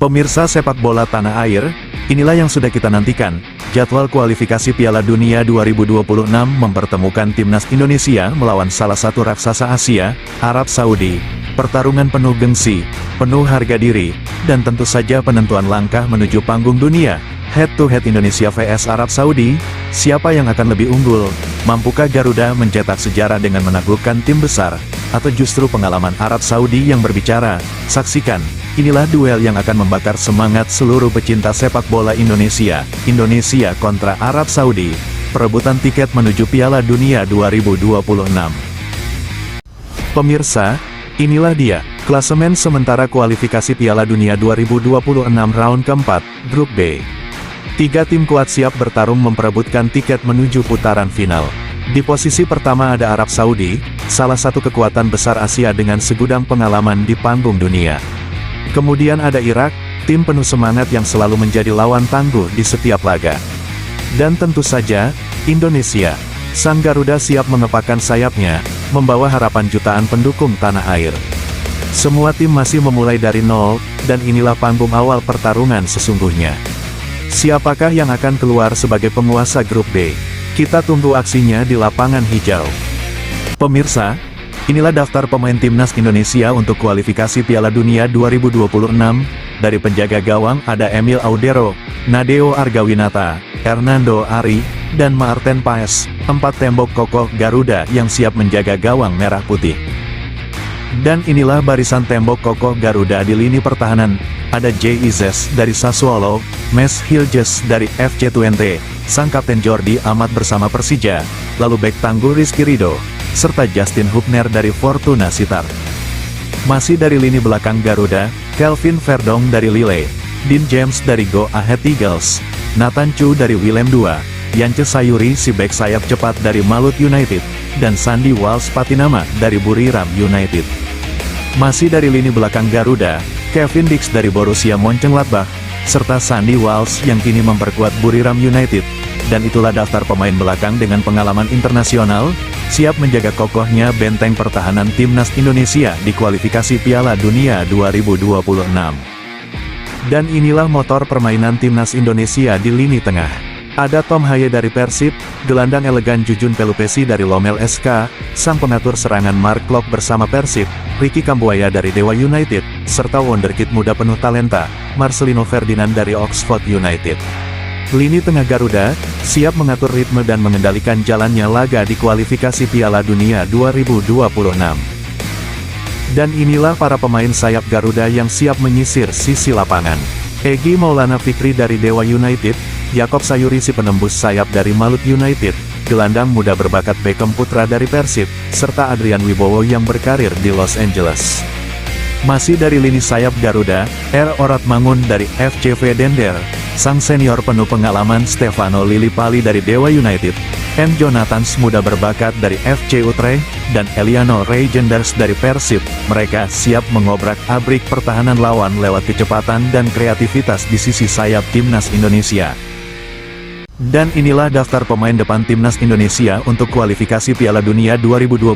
Pemirsa sepak bola tanah air, inilah yang sudah kita nantikan. Jadwal kualifikasi Piala Dunia 2026 mempertemukan timnas Indonesia melawan salah satu raksasa Asia, Arab Saudi. Pertarungan penuh gengsi, penuh harga diri, dan tentu saja penentuan langkah menuju panggung dunia. Head to head Indonesia vs Arab Saudi, siapa yang akan lebih unggul? Mampukah Garuda mencetak sejarah dengan menaklukkan tim besar? Atau justru pengalaman Arab Saudi yang berbicara? Saksikan, inilah duel yang akan membakar semangat seluruh pecinta sepak bola Indonesia. Indonesia kontra Arab Saudi, perebutan tiket menuju Piala Dunia 2026. Pemirsa, inilah dia, klasemen sementara kualifikasi Piala Dunia 2026 round keempat, Grup B. 3 tim kuat siap bertarung memperebutkan tiket menuju putaran final. Di posisi pertama ada Arab Saudi, salah satu kekuatan besar Asia dengan segudang pengalaman di panggung dunia. Kemudian ada Irak, tim penuh semangat yang selalu menjadi lawan tangguh di setiap laga. Dan tentu saja, Indonesia, sang Garuda siap mengepakkan sayapnya, membawa harapan jutaan pendukung tanah air. Semua tim masih memulai dari nol, dan inilah panggung awal pertarungan sesungguhnya. Siapakah yang akan keluar sebagai penguasa Grup B? Kita tunggu aksinya di lapangan hijau. Pemirsa, inilah daftar pemain timnas Indonesia untuk kualifikasi Piala Dunia 2026. Dari penjaga gawang ada Emil Audero, Nadeo Argawinata, Hernando Ari, dan Marten Paes, 4 tembok kokoh Garuda yang siap menjaga gawang merah putih. Dan inilah barisan tembok kokoh Garuda di lini pertahanan. Ada Jay Izes dari Sassuolo, Mes Hiljes dari FC Twente, sang kapten Jordi Amat bersama Persija, lalu bek tangguh Rizky Ridho, serta Justin Hubner dari Fortuna Sittard. Masih dari lini belakang Garuda, Kelvin Verdong dari Lille, Dean James dari Go Ahead Eagles, Nathan Chu dari Willem II, Yance Sayuri si bek sayap cepat dari Malut United, dan Sandy Walsh Patinama dari Buriram United. Masih dari lini belakang Garuda, Kevin Dix dari Borussia Mönchengladbach, serta Sandy Walsh yang kini memperkuat Buriram United. Dan itulah daftar pemain belakang dengan pengalaman internasional, siap menjaga kokohnya benteng pertahanan timnas Indonesia di kualifikasi Piala Dunia 2026. Dan inilah motor permainan timnas Indonesia di lini tengah. Ada Tom Haye dari Persib, gelandang elegan Jujun Pelupesi dari Lommel SK, sang pengatur serangan Mark Klok bersama Persib, Ricky Kambuaya dari Dewa United, serta wonderkid muda penuh talenta, Marcelino Ferdinand dari Oxford United. Lini tengah Garuda, siap mengatur ritme dan mengendalikan jalannya laga di kualifikasi Piala Dunia 2026. Dan inilah para pemain sayap Garuda yang siap menyisir sisi lapangan. Egy Maulana Fikri dari Dewa United, Yakob Sayuri si penembus sayap dari Malut United, gelandang muda berbakat Beckham Putra dari Persib, serta Adrian Wibowo yang berkarir di Los Angeles. Masih dari lini sayap Garuda, Orat Mangun dari FCV Dender, sang senior penuh pengalaman Stefano Lillipali dari Dewa United, M. Jonathans muda berbakat dari FC Utrecht, dan Eliano Reijenders dari Persib. Mereka siap mengobrak-abrik pertahanan lawan lewat kecepatan dan kreativitas di sisi sayap timnas Indonesia. Dan inilah daftar pemain depan timnas Indonesia untuk kualifikasi Piala Dunia 2026,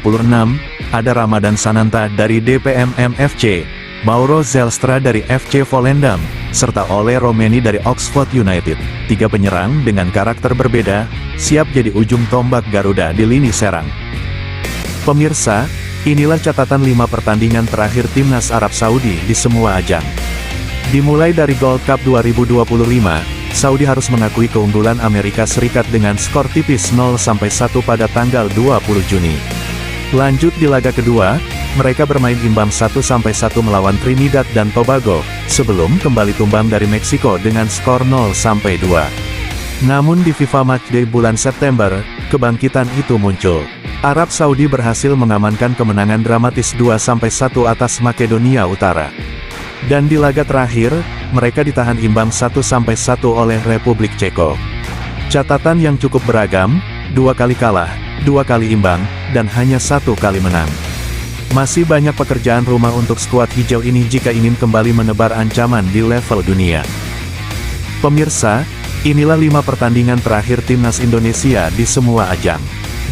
ada Ramadan Sananta dari DPMM FC, Mauro Zelstra dari FC Volendam, serta Ole Romeni dari Oxford United. 3 penyerang dengan karakter berbeda, siap jadi ujung tombak Garuda di lini serang. Pemirsa, inilah catatan 5 pertandingan terakhir timnas Arab Saudi di semua ajang. Dimulai dari Gold Cup 2025, Saudi harus mengakui keunggulan Amerika Serikat dengan skor tipis 0-1 pada tanggal 20 Juni. Lanjut di laga kedua, mereka bermain imbang 1-1 melawan Trinidad dan Tobago, sebelum kembali tumbang dari Meksiko dengan skor 0-2. Namun di FIFA Matchday bulan September, kebangkitan itu muncul. Arab Saudi berhasil mengamankan kemenangan dramatis 2-1 atas Makedonia Utara. Dan di laga terakhir, mereka ditahan imbang 1-1 oleh Republik Ceko. Catatan yang cukup beragam, 2 kali kalah, 2 kali imbang, dan hanya 1 kali menang. Masih banyak pekerjaan rumah untuk skuad hijau ini jika ingin kembali menebar ancaman di level dunia. Pemirsa, inilah 5 pertandingan terakhir timnas Indonesia di semua ajang.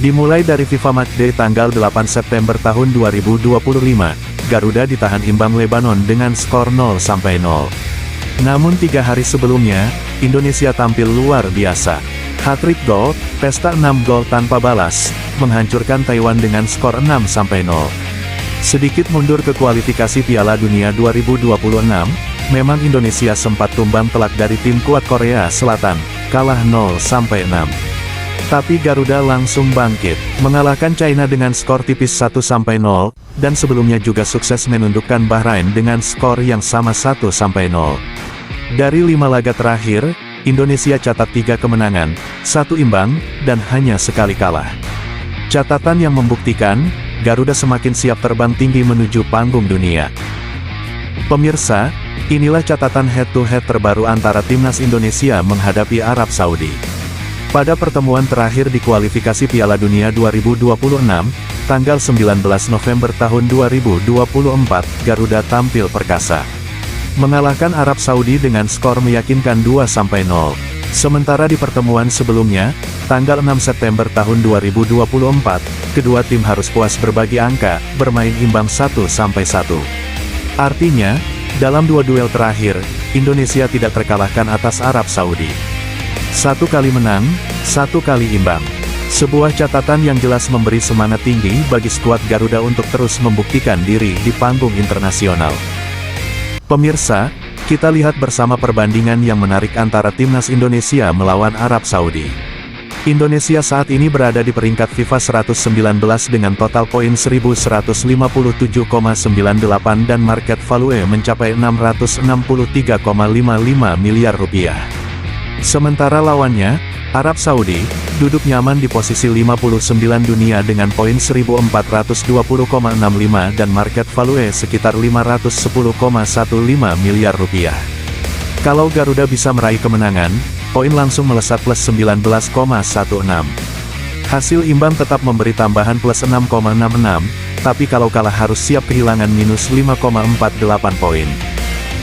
Dimulai dari FIFA Matchday tanggal 8 September tahun 2025, Garuda ditahan imbang Lebanon dengan skor 0-0. Namun 3 hari sebelumnya, Indonesia tampil luar biasa. Hat-trick gol, pesta 6 gol tanpa balas, menghancurkan Taiwan dengan skor 6-0. Sedikit mundur ke kualifikasi Piala Dunia 2026, memang Indonesia sempat tumbang telak dari tim kuat Korea Selatan, kalah 0-6. Tapi Garuda langsung bangkit, mengalahkan China dengan skor tipis 1-0, dan sebelumnya juga sukses menundukkan Bahrain dengan skor yang sama 1-0. Dari 5 laga terakhir, Indonesia catat 3 kemenangan, 1 imbang, dan hanya sekali kalah. Catatan yang membuktikan, Garuda semakin siap terbang tinggi menuju panggung dunia. Pemirsa, inilah catatan head-to-head terbaru antara Timnas Indonesia menghadapi Arab Saudi. Pada pertemuan terakhir di kualifikasi Piala Dunia 2026, tanggal 19 November tahun 2024, Garuda tampil perkasa, mengalahkan Arab Saudi dengan skor meyakinkan 2-0. Sementara di pertemuan sebelumnya, tanggal 6 September tahun 2024, kedua tim harus puas berbagi angka, bermain imbang 1-1. Artinya, dalam 2 duel terakhir, Indonesia tidak terkalahkan atas Arab Saudi. 1 kali menang, 1 kali imbang. Sebuah catatan yang jelas memberi semangat tinggi bagi skuad Garuda untuk terus membuktikan diri di panggung internasional. Pemirsa, kita lihat bersama perbandingan yang menarik antara Timnas Indonesia melawan Arab Saudi. Indonesia saat ini berada di peringkat FIFA 119 dengan total poin 1157,98 dan market value mencapai 663,55 miliar rupiah. Sementara lawannya, Arab Saudi, duduk nyaman di posisi 59 dunia dengan poin 1420,65 dan market value sekitar 510,15 miliar rupiah. Kalau Garuda bisa meraih kemenangan, poin langsung melesat plus 19,16. Hasil imbang tetap memberi tambahan plus 6,66, tapi kalau kalah harus siap kehilangan minus 5,48 poin.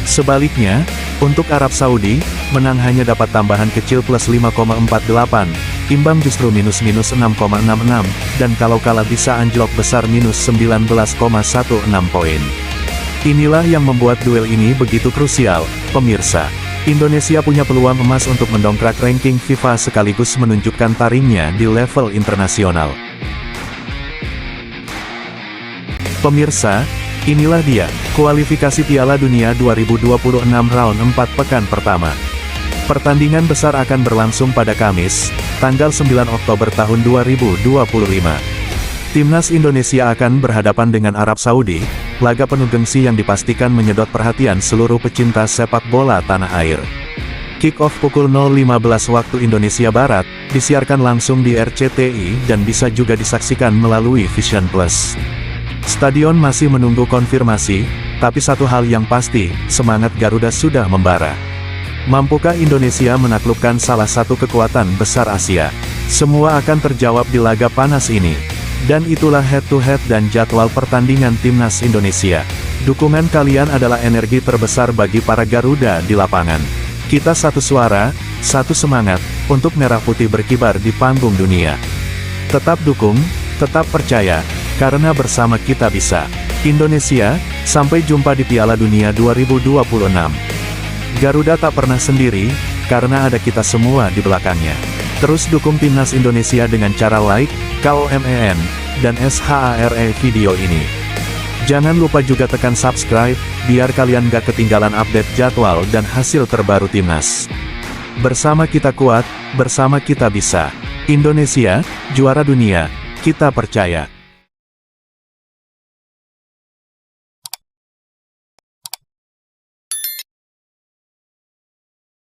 Sebaliknya, untuk Arab Saudi, menang hanya dapat tambahan kecil plus 5,48, imbang justru minus 6,66, dan kalau kalah bisa anjlok besar minus 19,16 poin. Inilah yang membuat duel ini begitu krusial, pemirsa. Indonesia punya peluang emas untuk mendongkrak ranking FIFA sekaligus menunjukkan taringnya di level internasional. Pemirsa, inilah dia, kualifikasi Piala Dunia 2026 round 4 pekan pertama. Pertandingan besar akan berlangsung pada Kamis, tanggal 9 Oktober tahun 2025. Timnas Indonesia akan berhadapan dengan Arab Saudi, laga penuh gengsi yang dipastikan menyedot perhatian seluruh pecinta sepak bola tanah air. Kick-off pukul 0.15 waktu Indonesia Barat, disiarkan langsung di RCTI dan bisa juga disaksikan melalui Vision Plus. Stadion masih menunggu konfirmasi, tapi satu hal yang pasti, semangat Garuda sudah membara. Mampukah Indonesia menaklukkan salah satu kekuatan besar Asia? Semua akan terjawab di laga panas ini. Dan itulah head-to-head dan jadwal pertandingan Timnas Indonesia. Dukungan kalian adalah energi terbesar bagi para Garuda di lapangan. Kita satu suara, satu semangat, untuk Merah Putih berkibar di panggung dunia. Tetap dukung, tetap percaya, karena bersama kita bisa. Indonesia, sampai jumpa di Piala Dunia 2026. Garuda tak pernah sendiri, karena ada kita semua di belakangnya. Terus dukung Timnas Indonesia dengan cara like, KOMEN, dan SHARE video ini. Jangan lupa juga tekan subscribe, biar kalian gak ketinggalan update jadwal dan hasil terbaru Timnas. Bersama kita kuat, bersama kita bisa. Indonesia, juara dunia, kita percaya.